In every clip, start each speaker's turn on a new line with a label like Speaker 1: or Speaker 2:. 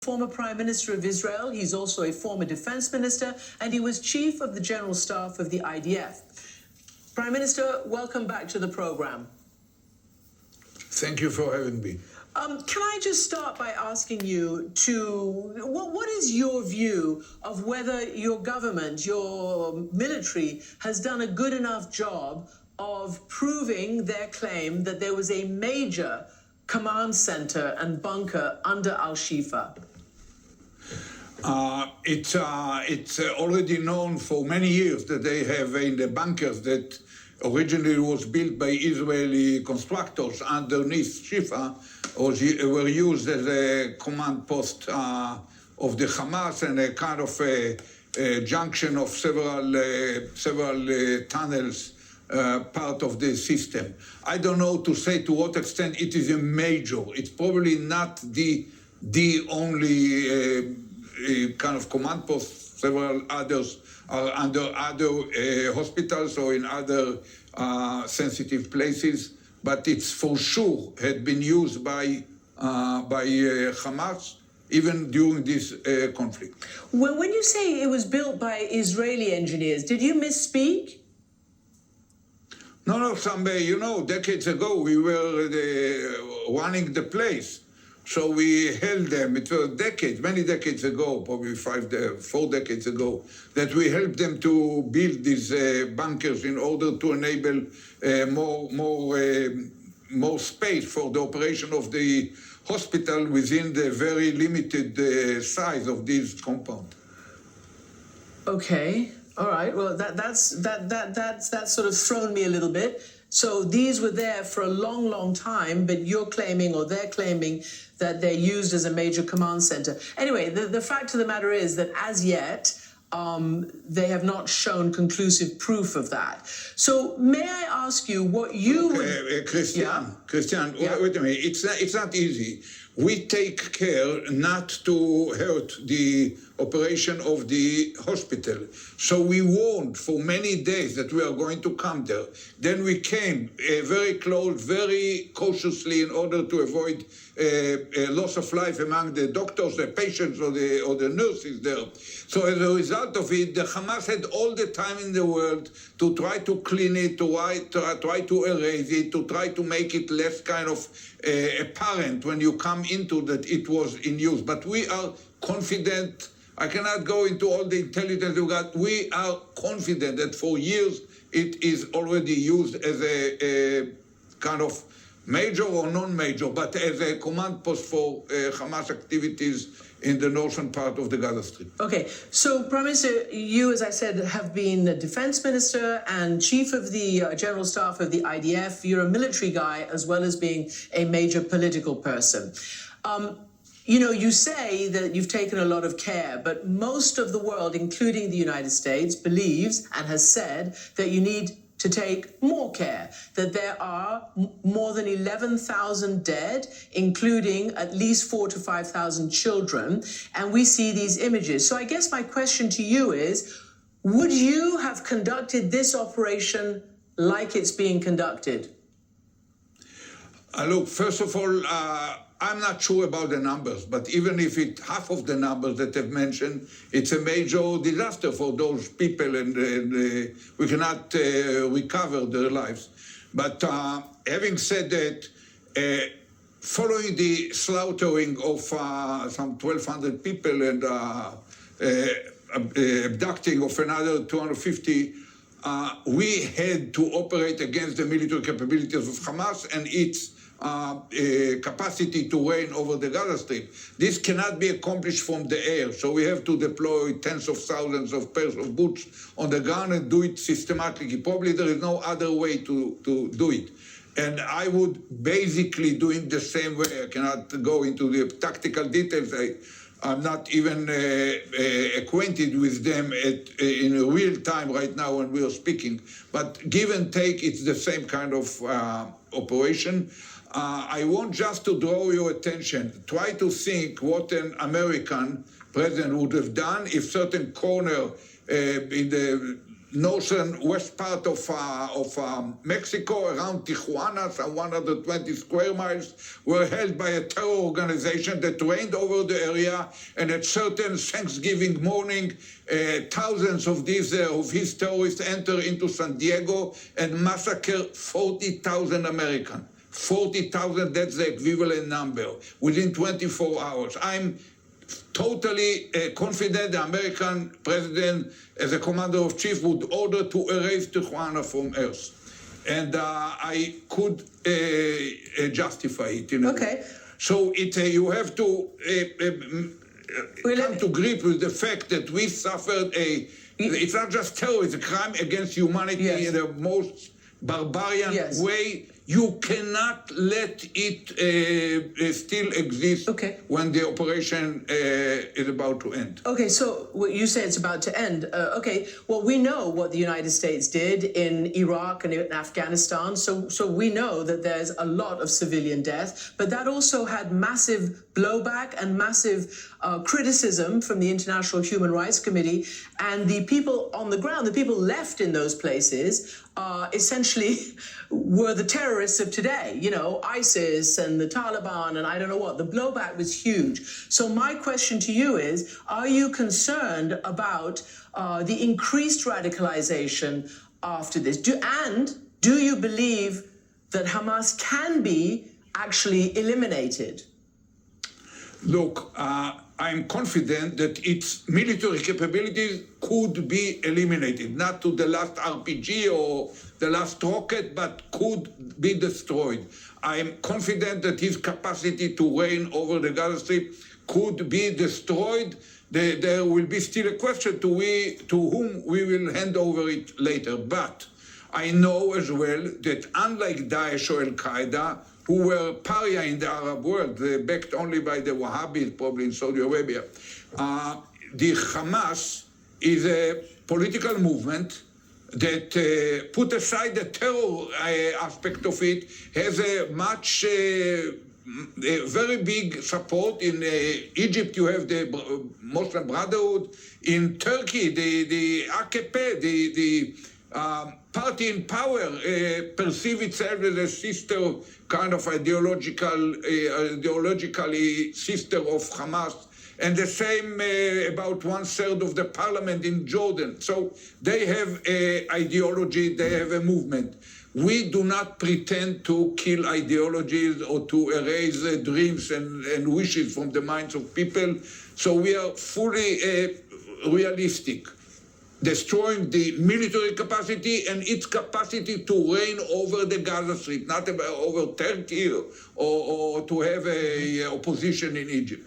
Speaker 1: Former Prime Minister of Israel, he's also a former defense minister, and he was chief of the general staff of the IDF. Prime Minister, welcome back to the program.
Speaker 2: Thank you for having me.
Speaker 1: Can I just start by asking you what is your view of whether your government, your military, has done a good enough job of proving their claim that there was a major command center and bunker under Al-Shifa?
Speaker 2: It's already known for many years that they have in the bunkers that originally was built by Israeli constructors underneath Shifa, were used as a command post of the Hamas and a kind of a junction of several tunnels, part of the system. I don't know to say to what extent it is a major. It's probably not the only kind of command post. Several others are under other hospitals or in other sensitive places, but it's for sure had been used by Hamas even during this conflict.
Speaker 1: When you say it was built by Israeli engineers, did you misspeak?
Speaker 2: No, decades ago we were running the place. So we held them. It was many decades ago, probably 4 decades ago, that we helped them to build these bunkers in order to enable more space for the operation of the hospital within the very limited size of this compound.
Speaker 1: Okay, all right. Well, that's sort of thrown me a little bit. So these were there for a long, long time, but you're claiming, or they're claiming, that they're used as a major command center. Anyway, the fact of the matter is that as yet, they have not shown conclusive proof of that. So may I ask you what you would...
Speaker 2: Christianne, wait a minute. It's not easy. We take care not to hurt the operation of the hospital. So we warned for many days that we are going to come there. Then we came very close, very cautiously in order to avoid loss of life among the doctors, the patients, or the nurses there. So as a result of it, the Hamas had all the time in the world to try to clean it, to try to erase it, to try to make it less kind of apparent when you come into that it was in use. But we are confident. I cannot go into all the intelligence we got. We are confident that for years it is already used as a kind of major or non-major, but as a command post for Hamas activities in the northern part of the Gaza Strip.
Speaker 1: Okay, so Prime Minister, you, as I said, have been a defense minister and chief of the general staff of the IDF. You're a military guy as well as being a major political person. You say that you've taken a lot of care, but most of the world, including the United States, believes and has said that you need to take more care, that there are more than 11,000 dead, including at least 4,000 to 5,000 children, and we see these images. So I guess my question to you is, would you have conducted this operation like it's being conducted?
Speaker 2: Look, first of all, I'm not sure about the numbers, but even if half of the numbers that I've mentioned, it's a major disaster for those people, and we cannot recover their lives. But having said that, following the slaughtering of some 1,200 people and abducting of another 250, we had to operate against the military capabilities of Hamas and its capacity to reign over the Gaza Strip. This cannot be accomplished from the air, so we have to deploy tens of thousands of pairs of boots on the ground and do it systematically. Probably there is no other way to do it. And I would basically do it the same way. I cannot go into the tactical details. I'm not even acquainted with them in real time right now when we are speaking. But give and take, it's the same kind of operation. I want just to draw your attention. Try to think what an American president would have done if certain corner in the northern west part of Mexico, around Tijuana, some 120 square miles, were held by a terror organization that reigned over the area. And at certain Thanksgiving morning, thousands of his terrorists enter into San Diego and massacre 40,000 Americans. 40,000, that's the equivalent number, within 24 hours. I'm totally confident the American president, as a commander-in-chief, would order to erase Tijuana from Earth. And I could justify it.
Speaker 1: Okay.
Speaker 2: So you have to come to grips with the fact that we suffered it's not just terror, it's a crime against humanity in the most barbarian way. You cannot let it still exist when the operation is about to end.
Speaker 1: Okay, so what you say it's about to end. Okay, well, we know what the United States did in Iraq and in Afghanistan, so we know that there's a lot of civilian death, but that also had massive blowback and massive criticism from the International Human Rights Committee, and the people on the ground, the people left in those places, essentially were the terrorists of today, ISIS and the Taliban and I don't know what. The blowback was huge. So my question to you is, are you concerned about the increased radicalization after this? Do you believe that Hamas can be actually eliminated?
Speaker 2: Look, I'm confident that its military capabilities could be eliminated, not to the last RPG or the last rocket, but could be destroyed. I'm confident that his capacity to reign over the Gaza Strip could be destroyed. There will be still a question to whom we will hand over it later. But I know as well that unlike Daesh or Al-Qaeda, who were pariah in the Arab world, backed only by the Wahhabis, probably in Saudi Arabia, the Hamas is a political movement that, put aside the terror aspect of it, has a very big support. In Egypt, you have the Muslim Brotherhood. In Turkey, the AKP, the party in power, perceive itself as a sister, kind of ideologically sister of Hamas. And the same about 1/3 of the parliament in Jordan. So they have an ideology, they have a movement. We do not pretend to kill ideologies or to erase dreams and wishes from the minds of people. So we are fully realistic. Destroying the military capacity and its capacity to reign over the Gaza Strip, not over Turkey or to have a opposition in Egypt.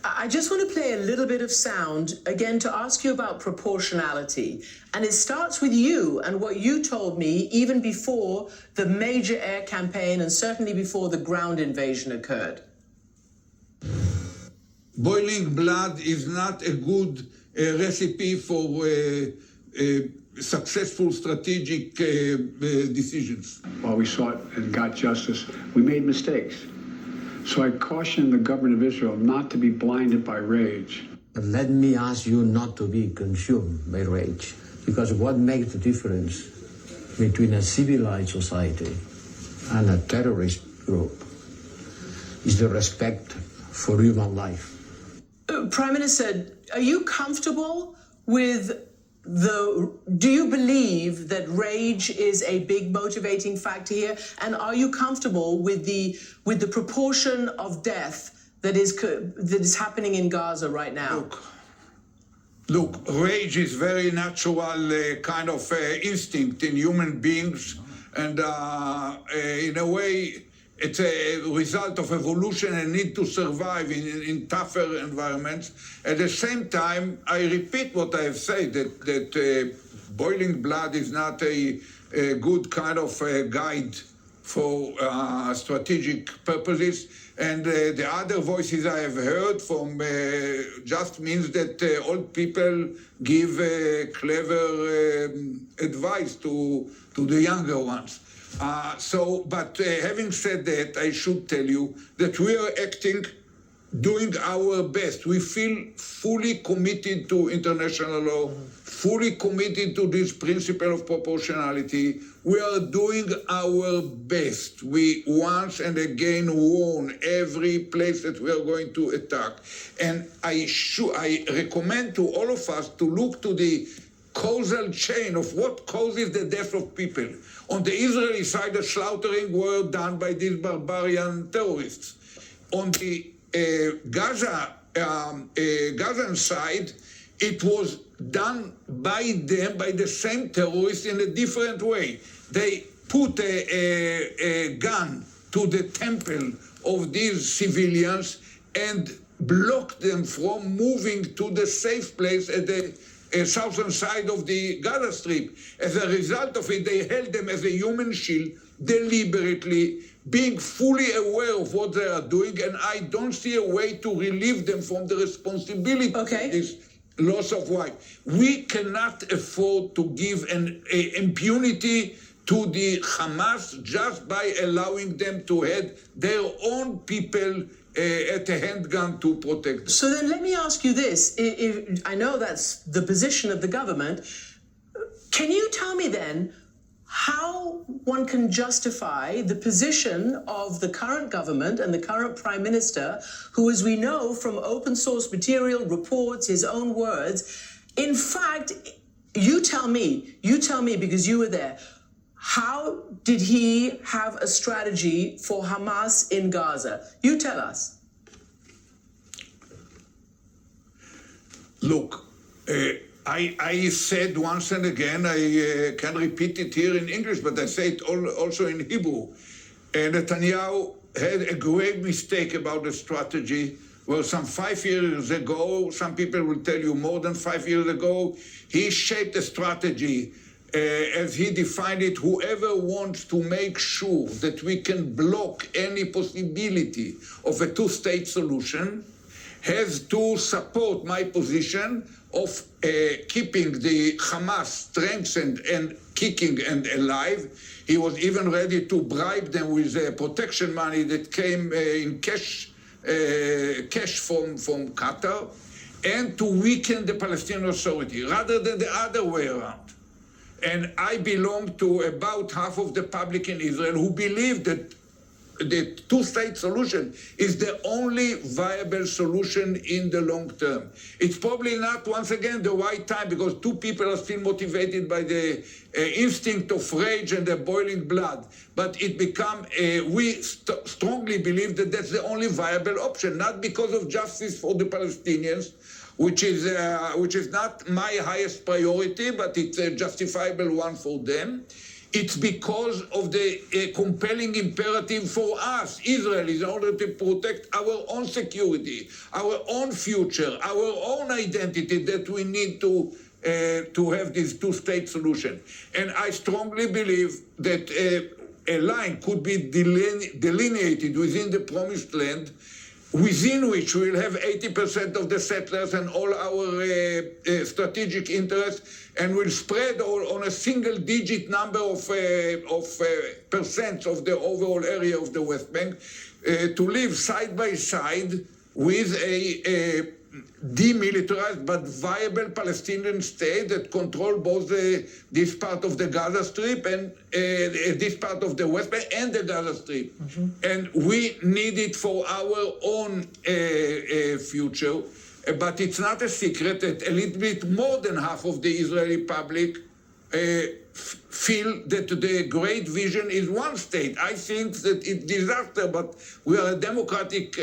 Speaker 1: I just want to play a little bit of sound, again, to ask you about proportionality. And it starts with you and what you told me even before the major air campaign and certainly before the ground invasion occurred.
Speaker 2: Boiling blood is not a good recipe for successful strategic decisions.
Speaker 3: While we sought and got justice, we made mistakes. So I caution the government of Israel not to be blinded by rage.
Speaker 4: But let me ask you not to be consumed by rage, because what makes the difference between a civilized society and a terrorist group is the respect for human life.
Speaker 1: Prime Minister, are you comfortable with do you believe that rage is a big motivating factor here? And are you comfortable with the proportion of death that is happening in Gaza right now?
Speaker 2: Look, rage is very natural kind of instinct in human beings, and in a way, it's a result of evolution and need to survive in tougher environments. At the same time, I repeat what I have said, that boiling blood is not a good kind of guide for strategic purposes. And the other voices I have heard from just means that old people give clever advice to the younger ones. But having said that, I should tell you that we are acting doing our best. We feel fully committed to international law, fully committed to this principle of proportionality. We are doing our best. We once and again warn every place that we are going to attack. And I recommend to all of us to look to the causal chain of what causes the death of people. On the Israeli side, the slaughtering were done by these barbarian terrorists. On the Gazan side, it was done by them, by the same terrorists in a different way. They put a gun to the temple of these civilians and blocked them from moving to the safe place at the southern side of the Gaza Strip. As a result of it, they held them as a human shield deliberately, being fully aware of what they are doing, and I don't see a way to relieve them from the responsibility of this loss of life. We cannot afford to give an impunity to the Hamas just by allowing them to have their own people at a handgun to protect them.
Speaker 1: So then let me ask you this. If I know that's the position of the government. Can you tell me then how one can justify the position of the current government and the current prime minister, who, as we know from open source material, reports, his own words, in fact, you tell me because you were there, how did he have a strategy for Hamas in Gaza? You tell us.
Speaker 2: Look, I said once and again, I can repeat it here in English, but I say it also in Hebrew. Netanyahu had a grave mistake about the strategy. Well, some 5 years ago, some people will tell you more than 5 years ago, he shaped a strategy as he defined it. Whoever wants to make sure that we can block any possibility of a two-state solution has to support my position of keeping the Hamas strengthened and kicking and alive. He was even ready to bribe them with protection money that came in cash from Qatar, and to weaken the Palestinian Authority rather than the other way around. And I belong to about half of the public in Israel who believe that the two-state solution is the only viable solution in the long term. It's probably not, once again, the right time, because two people are still motivated by the instinct of rage and the boiling blood. But it become, we strongly believe that that's the only viable option, not because of justice for the Palestinians, which is not my highest priority, but it's a justifiable one for them. It's because of the compelling imperative for us, Israelis, in order to protect our own security, our own future, our own identity, that we need to have this two-state solution. And I strongly believe that a line could be delineated within the Promised Land, within which we will have 80% of the settlers and all our strategic interests, and will spread on a single-digit number of percent of the overall area of the West Bank, to live side by side with a demilitarized but viable Palestinian state that control both this part of the Gaza Strip and this part of the West Bank and the Gaza Strip. Mm-hmm. And we need it for our own future. But it's not a secret that a little bit more than half of the Israeli public feel that the great vision is one state. I think that it's disaster, but we are a democratic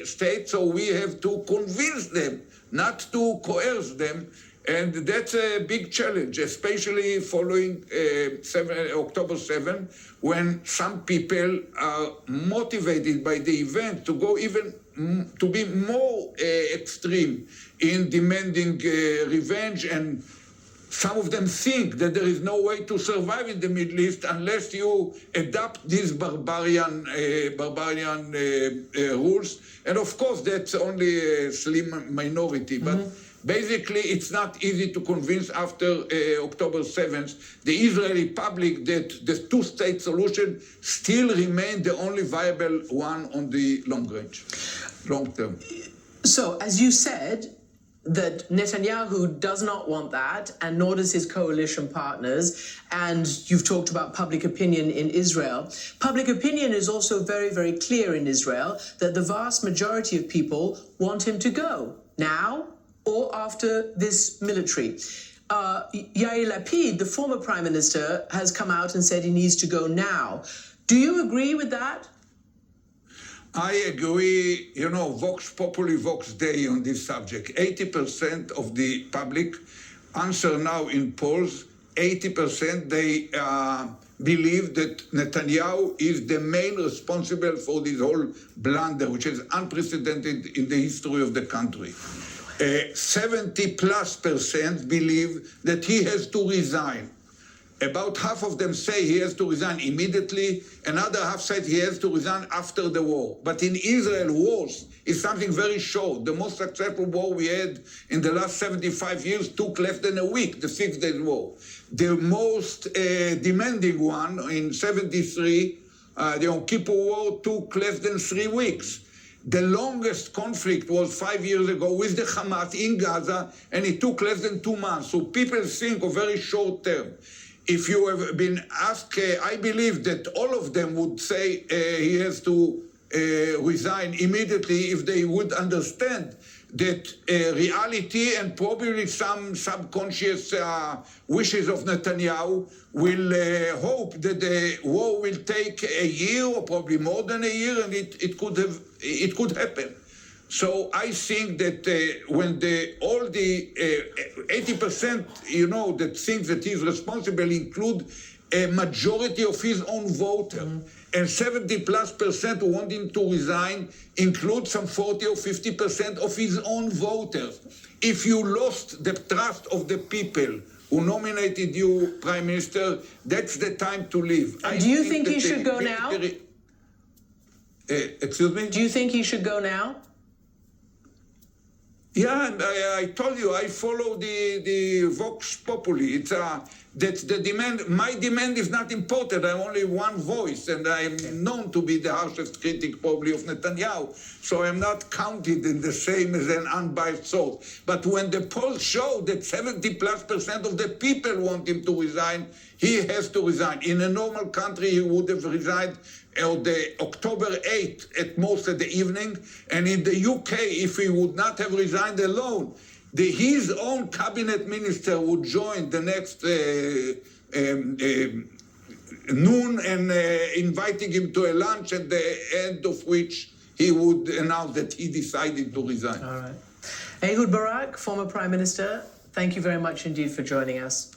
Speaker 2: state, so we have to convince them, not to coerce them. And that's a big challenge, especially following October 7, when some people are motivated by the event to go even to be more extreme in demanding revenge, and some of them think that there is no way to survive in the Middle East unless you adopt these barbarian rules. And of course, that's only a slim minority. Mm-hmm. But basically, it's not easy to convince after October 7th the Israeli public that the two-state solution still remains the only viable one on the long range. long term.
Speaker 1: So, as you said, that Netanyahu does not want that, and nor does his coalition partners. And you've talked about public opinion in Israel. Public opinion is also very, very clear in Israel that the vast majority of people want him to go now or after this military. Yair Lapid, the former prime minister, has come out and said he needs to go now. Do you agree with that?
Speaker 2: I agree, Vox Populi, Vox Dei on this subject. 80% of the public answer now in polls, 80% they believe that Netanyahu is the main responsible for this whole blunder, which is unprecedented in the history of the country. 70+% believe that he has to resign. About half of them say he has to resign immediately. Another half said he has to resign after the war. But in Israel, wars is something very short. The most successful war we had in the last 75 years took less than a week, the 6 Days War. The most demanding one in 73, the Yom Kippur War, took less than 3 weeks. The longest conflict was 5 years ago with the Hamas in Gaza, and it took less than 2 months. So people think of very short term. If you have been asked, I believe that all of them would say he has to resign immediately if they would understand that reality and probably some subconscious wishes of Netanyahu will hope that the war will take a year or probably more than a year, and it could happen. So I think that when all the 80%, that think that he's responsible include a majority of his own voters, and 70+% who want him to resign include some 40 or 50% of his own voters. If you lost the trust of the people who nominated you Prime Minister, that's the time to leave.
Speaker 1: Do you think he should go now?
Speaker 2: Excuse me?
Speaker 1: Do you think he should go now?
Speaker 2: Yeah, and I told you, I follow the Vox Populi. It's that's the demand. My demand is not important. I have only one voice, and I'm known to be the harshest critic probably of Netanyahu. So I'm not counted in the same as an unbiased source. But when the polls show that 70+% of the people want him to resign, he has to resign. In a normal country, he would have resigned on the October 8th at most at the evening, and in the UK, if he would not have resigned alone, his own cabinet minister would join the next noon and inviting him to a lunch, at the end of which he would announce that he decided to resign.
Speaker 1: All right. Ehud Barak, former Prime Minister, thank you very much indeed for joining us.